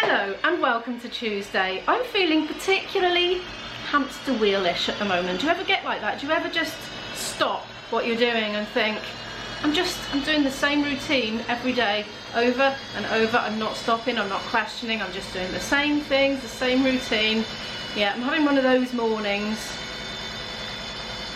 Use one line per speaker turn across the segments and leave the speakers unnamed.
Hello and welcome to Tuesday. I'm feeling particularly hamster wheel-ish at the moment. Do you ever get like that? Do you ever just stop what you're doing and think, I'm doing the same routine every day, over and over. I'm not stopping, I'm not questioning, I'm just doing the same things, the same routine. Yeah, I'm having one of those mornings.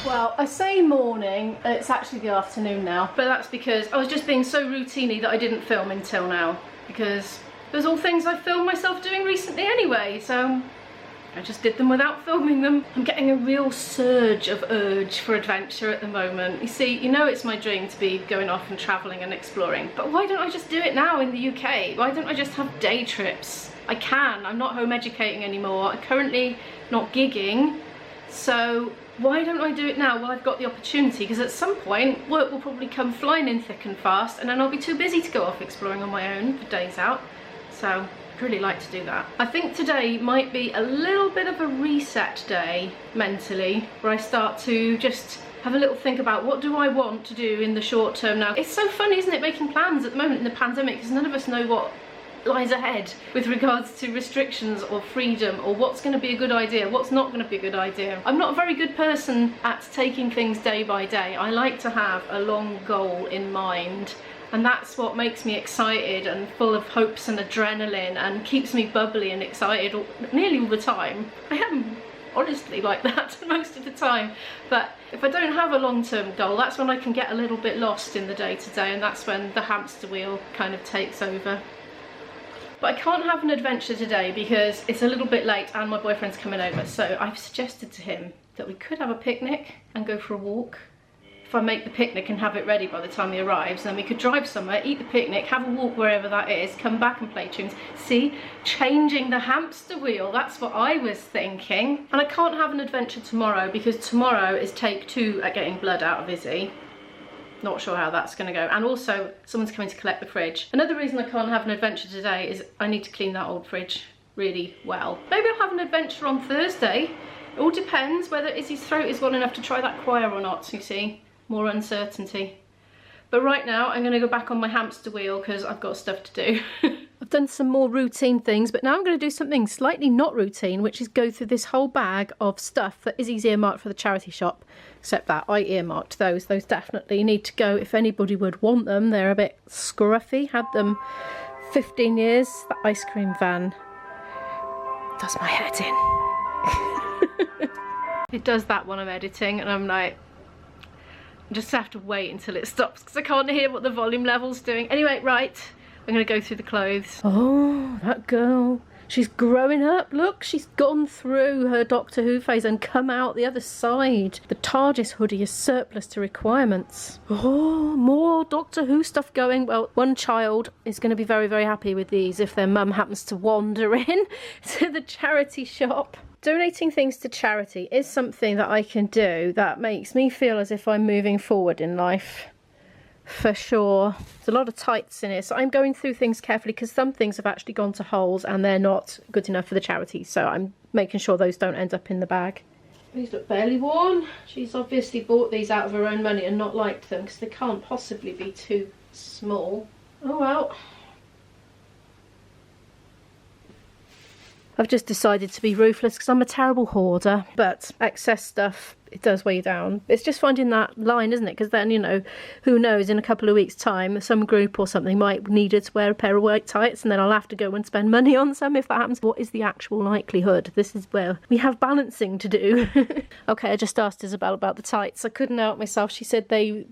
Well, I say morning, it's actually the afternoon now, but that's because I was just being so routine-y that I didn't film until now, because there's all things I've filmed myself doing recently anyway, so I just did them without filming them. I'm getting a real surge of urge for adventure at the moment. You see, you know it's my dream to be going off and travelling and exploring, but why don't I just do it now in the UK? Why don't I just have day trips? I can, I'm not home educating anymore, I'm currently not gigging, so why don't I do it now while I've got the opportunity? Because at some point work will probably come flying in thick and fast and then I'll be too busy to go off exploring on my own for days out. So I'd really like to do that. I think today might be a little bit of a reset day mentally, where I start to just have a little think about what do I want to do in the short term now. It's so funny, isn't it, making plans at the moment in the pandemic, because none of us know what lies ahead with regards to restrictions or freedom, or what's going to be a good idea, what's not going to be a good idea. I'm not a very good person at taking things day by day. I like to have a long goal in mind, and that's what makes me excited and full of hopes and adrenaline and keeps me bubbly and excited nearly all the time. I am honestly like that most of the time, but if I don't have a long-term goal, that's when I can get a little bit lost in the day-to-day, and that's when the hamster wheel kind of takes over. But I can't have an adventure today because it's a little bit late and my boyfriend's coming over, so I've suggested to him that we could have a picnic and go for a walk. If I make the picnic and have it ready by the time he arrives, then we could drive somewhere, eat the picnic, have a walk wherever that is, come back and play tunes. See, changing the hamster wheel, that's what I was thinking. And I can't have an adventure tomorrow because tomorrow is take 2 at getting blood out of Izzy. Not sure how that's going to go, and also someone's coming to collect the fridge. Another reason I can't have an adventure today is I need to clean that old fridge really well. Maybe I'll have an adventure on Thursday. It all depends whether Izzy's throat is well enough to try that choir or not, you see. More uncertainty. But right now I'm going to go back on my hamster wheel because I've got stuff to do. I've done some more routine things, but now I'm going to do something slightly not routine, which is go through this whole bag of stuff that Izzy's earmarked for the charity shop. Except that I earmarked those. Those definitely need to go if anybody would want them. They're a bit scruffy. Had them 15 years. The ice cream van does my head in. It does that when I'm editing, and I'm like, I just have to wait until it stops because I can't hear what the volume level's doing. Anyway, right, I'm going to go through the clothes. Oh, that girl. She's growing up. Look, she's gone through her Doctor Who phase and come out the other side. The TARDIS hoodie is surplus to requirements. Oh, more Doctor Who stuff going. Well, one child is going to be very, very happy with these if their mum happens to wander in to the charity shop. Donating things to charity is something that I can do that makes me feel as if I'm moving forward in life. For sure. There's a lot of tights in it, so I'm going through things carefully because some things have actually gone to holes and they're not good enough for the charity, so I'm making sure those don't end up in the bag. These look barely worn. She's obviously bought these out of her own money and not liked them because they can't possibly be too small. Oh well. I've just decided to be ruthless because I'm a terrible hoarder, but excess stuff, it does weigh you down. It's just finding that line, isn't it? Because then, you know, who knows, in a couple of weeks' time, some group or something might need us to wear a pair of white tights, and then I'll have to go and spend money on some if that happens. What is the actual likelihood? This is where we have balancing to do. Okay, I just asked Isabel about the tights. I couldn't help myself. She said the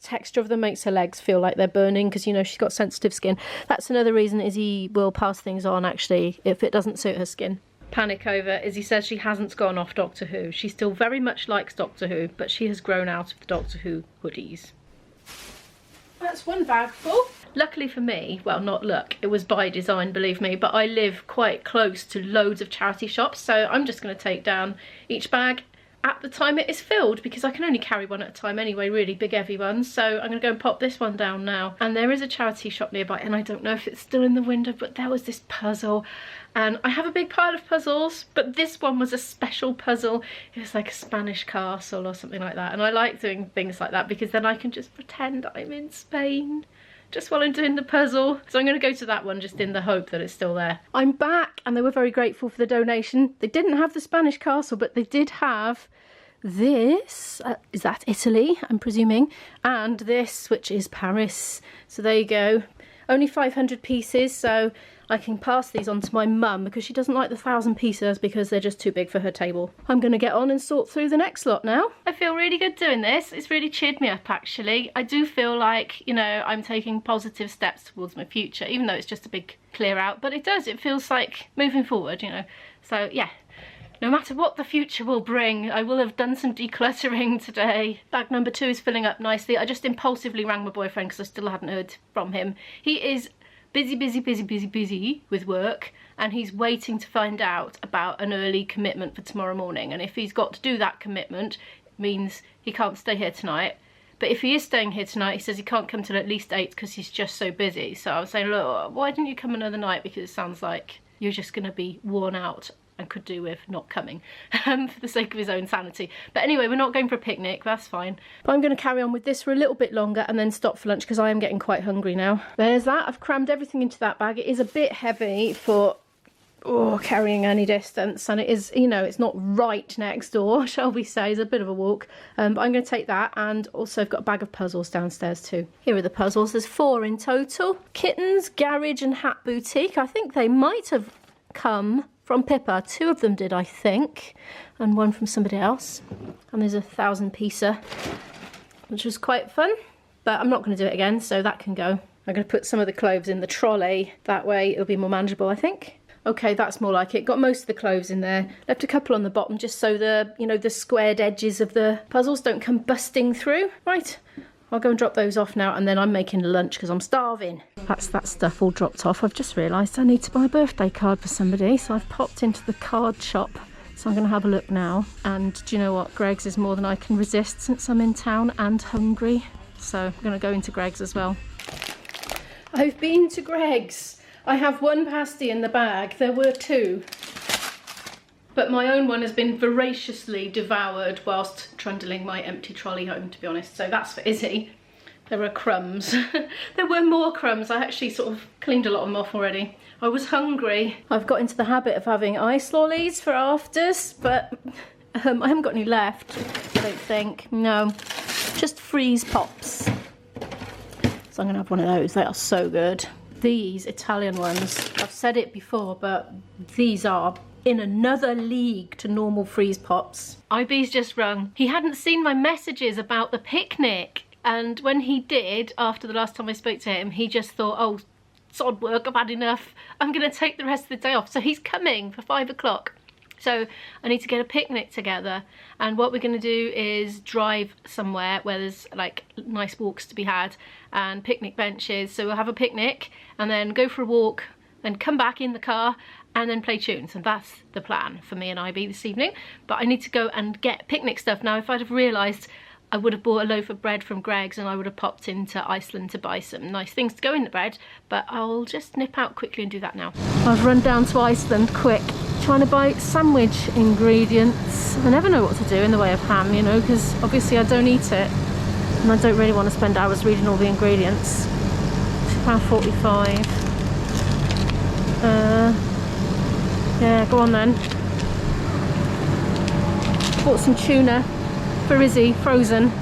texture of them makes her legs feel like they're burning because, you know, she's got sensitive skin. That's another reason Izzy will pass things on, actually, if it doesn't suit her skin. Panic over. Izzy says she hasn't gone off Doctor Who. She still very much likes Doctor Who, but she has grown out of the Doctor Who hoodies. That's one bag full. Luckily for me, well, not luck, it was by design, believe me, but I live quite close to loads of charity shops, so I'm just going to take down each bag at the time it is filled, because I can only carry one at a time anyway, really big heavy ones. So I'm going to go and pop this one down now. And there is a charity shop nearby, and I don't know if it's still in the window, but there was this puzzle, and I have a big pile of puzzles, but this one was a special puzzle. It was like a Spanish castle or something like that, and I like doing things like that because then I can just pretend I'm in Spain. just while I'm doing the puzzle. So I'm going to go to that one just in the hope that it's still there. I'm back, and they were very grateful for the donation. They didn't have the Spanish castle, but they did have this. Is that Italy, I'm presuming? And this, which is Paris. So there you go. Only 500 pieces, so I can pass these on to my mum because she doesn't like the 1,000 pieces because they're just too big for her table. I'm going to get on and sort through the next lot now. I feel really good doing this. It's really cheered me up, actually. I do feel like, you know, I'm taking positive steps towards my future, even though it's just a big clear out. But it does. It feels like moving forward, you know. So, yeah. No matter what the future will bring, I will have done some decluttering today. Bag number 2 is filling up nicely. I just impulsively rang my boyfriend because I still hadn't heard from him. He is busy with work, and he's waiting to find out about an early commitment for tomorrow morning. And if he's got to do that commitment, it means he can't stay here tonight. But if he is staying here tonight, he says he can't come till at least 8 because he's just so busy. So I was saying, look, why didn't you come another night? Because it sounds like you're just going to be worn out and could do with not coming for the sake of his own sanity. But anyway, we're not going for a picnic, that's fine. But I'm going to carry on with this for a little bit longer and then stop for lunch because I am getting quite hungry now. There's that. I've crammed everything into that bag. It is a bit heavy for carrying any distance, and it is, you know, it's not right next door, shall we say. It's a bit of a walk, but I'm going to take that, and also I've got a bag of puzzles downstairs too. Here are the puzzles. There's 4 in total. Kittens, Garage and Hat Boutique. I think they might have come from Pippa. 2 of them did, I think, and 1 from somebody else. And there's a 1,000 piecer, which was quite fun, but I'm not going to do it again, so that can go. I'm going to put some of the clothes in the trolley. That way it'll be more manageable, I think. Okay, that's more like it. Got most of the clothes in there. Left a couple on the bottom just so the, you know, the squared edges of the puzzles don't come busting through. Right, I'll go and drop those off now, and then I'm making lunch because I'm starving. That's that stuff all dropped off. I've just realised I need to buy a birthday card for somebody, so I've popped into the card shop. So I'm going to have a look now. And do you know what? Greggs is more than I can resist since I'm in town and hungry. So I'm going to go into Greggs as well. I've been to Greggs. I have 1 pasty in the bag. There were 2. But my own one has been voraciously devoured whilst trundling my empty trolley home, to be honest. So that's for Izzy. There are crumbs. There were more crumbs. I actually sort of cleaned a lot of them off already. I was hungry. I've got into the habit of having ice lollies for afters, but I haven't got any left, I don't think. No, just freeze pops. So I'm going to have one of those. They are so good. These Italian ones, I've said it before, but these are in another league to normal freeze pops. IB's just rung. He hadn't seen my messages about the picnic, and when he did, after the last time I spoke to him, he just thought, oh, sod work, I've had enough. I'm going to take the rest of the day off. So he's coming for 5 o'clock. So I need to get a picnic together, and what we're going to do is drive somewhere where there's like nice walks to be had and picnic benches. So we'll have a picnic and then go for a walk, then come back in the car and then play tunes, and that's the plan for me and IB this evening. But I need to go and get picnic stuff now. If I'd have realised, I would have bought a loaf of bread from Greggs and I would have popped into Iceland to buy some nice things to go in the bread, but I'll just nip out quickly and do that now. I've run down to Iceland quick, trying to buy sandwich ingredients. I never know what to do in the way of ham, you know, because obviously I don't eat it and I don't really want to spend hours reading all the ingredients. £2.45. Yeah, go on then. Bought some tuna for Izzy, frozen.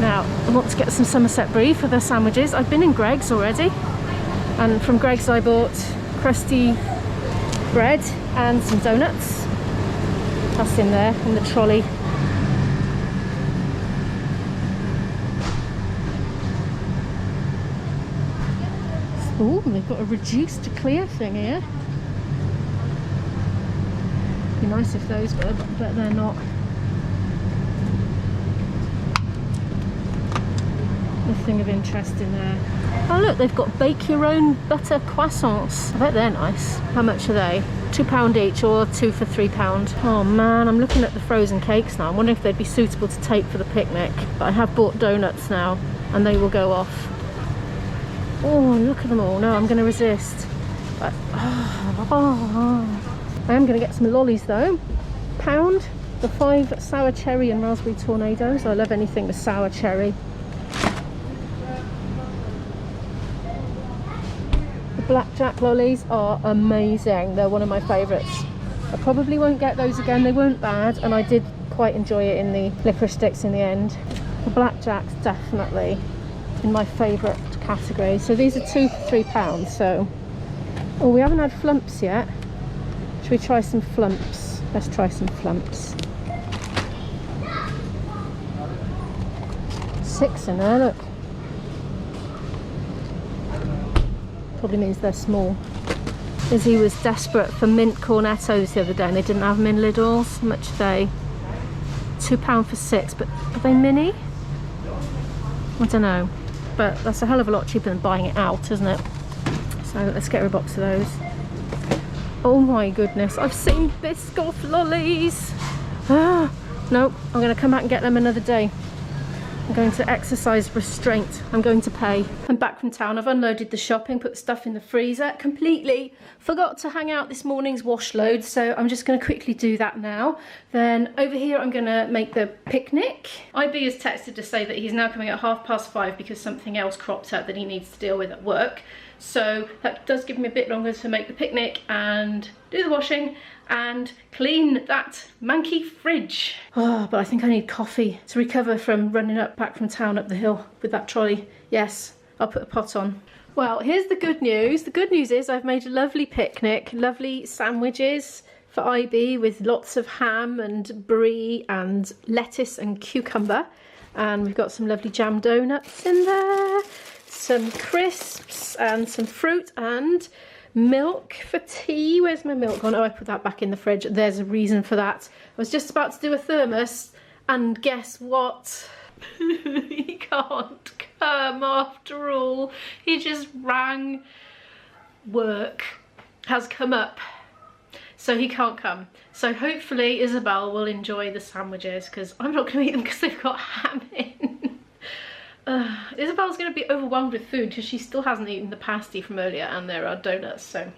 Now, I want to get some Somerset Brie for the sandwiches. I've been in Greggs already, and from Greggs I bought crusty bread and some donuts. That's in there, in the trolley. Oh, they've got a reduced to clear thing here. Be nice if those were, but they're not. Nothing of interest in there. Oh look, they've got bake your own butter croissants. I bet they're nice. How much are they? £2 each, or 2 for £3. Oh man, I'm looking at the frozen cakes now. I'm wondering if they'd be suitable to take for the picnic. But I have bought donuts now, and they will go off. Oh, look at them all. No, I'm going to resist. But, I am going to get some lollies though. £1 for 5 sour cherry and raspberry tornadoes. I love anything with sour cherry. blackjack lollies are amazing. They're one of my favourites. I probably won't get those again. They weren't bad, and I did quite enjoy it in the licorice sticks in the end. The blackjack's definitely in my favourite category. So these are 2 for £3. So, oh, we haven't had flumps yet. Should we try some flumps? Let's try some flumps. 6 in there, look. Probably means they're small. Izzy was desperate for mint cornettos the other day and they didn't have them in Lidl's. How much are they? £2 for 6, but are they mini? I don't know. But that's a hell of a lot cheaper than buying it out, isn't it? So let's get her a box of those. Oh my goodness, I've seen Biscoff lollies. Ah, nope, I'm going to come back and get them another day. I'm going to exercise restraint. I'm going to pay. I'm back from town. I've unloaded the shopping, put the stuff in the freezer. Completely forgot to hang out this morning's wash load, so I'm just going to quickly do that now. Then over here I'm going to make the picnic. IB has texted to say that he's now coming at 5:30 because something else cropped up that he needs to deal with at work. So that does give me a bit longer to make the picnic and do the washing and clean that manky fridge. Oh, but I think I need coffee to recover from running back from town up the hill with that trolley. Yes, I'll put a pot on. Well, here's the good news. The good news is I've made a lovely picnic, lovely sandwiches for IB with lots of ham and brie and lettuce and cucumber. And we've got some lovely jam donuts in there, some crisps and some fruit and milk for tea. Where's my milk gone? Oh, I put that back in the fridge. There's a reason for that. I was just about to do a thermos and guess what? He can't come after all. He just rang. Work has come up, so he can't come. So hopefully Isabel will enjoy the sandwiches because I'm not going to eat them because they've got ham in. Isabel's going to be overwhelmed with food because she still hasn't eaten the pasty from earlier and there are donuts, so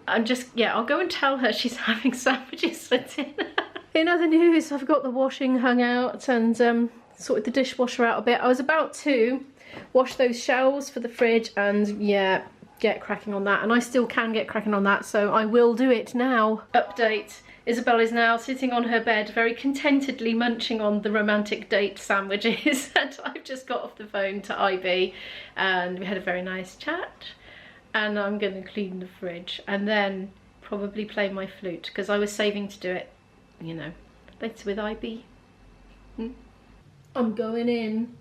I'm just, yeah, I'll go and tell her she's having sandwiches for dinner. In other news, I've got the washing hung out and sorted the dishwasher out a bit. I was about to wash those shelves for the fridge and yeah, get cracking on that, and I still can get cracking on that, so I will do it now. Update. Isabel is now sitting on her bed very contentedly munching on the romantic date sandwiches and I've just got off the phone to IB and we had a very nice chat, and I'm going to clean the fridge and then probably play my flute because I was saving to do it, you know, later with IB. I'm going in.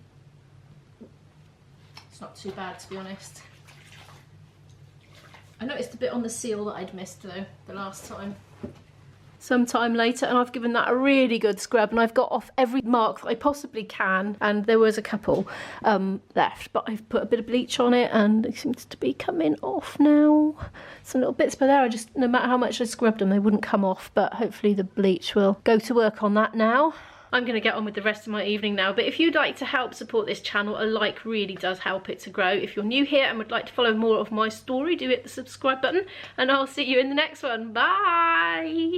It's not too bad, to be honest. I noticed a bit on the seal that I'd missed though the last time. Sometime later, and I've given that a really good scrub and I've got off every mark that I possibly can, and there was a couple left, but I've put a bit of bleach on it and it seems to be coming off now. Some little bits, but there, I just, no matter how much I scrubbed them, they wouldn't come off, but hopefully the bleach will go to work on that now. I'm going to get on with the rest of my evening now, but if you'd like to help support this channel, a like really does help it to grow. If you're new here and would like to follow more of my story, do hit the subscribe button, and I'll see you in the next one. Bye!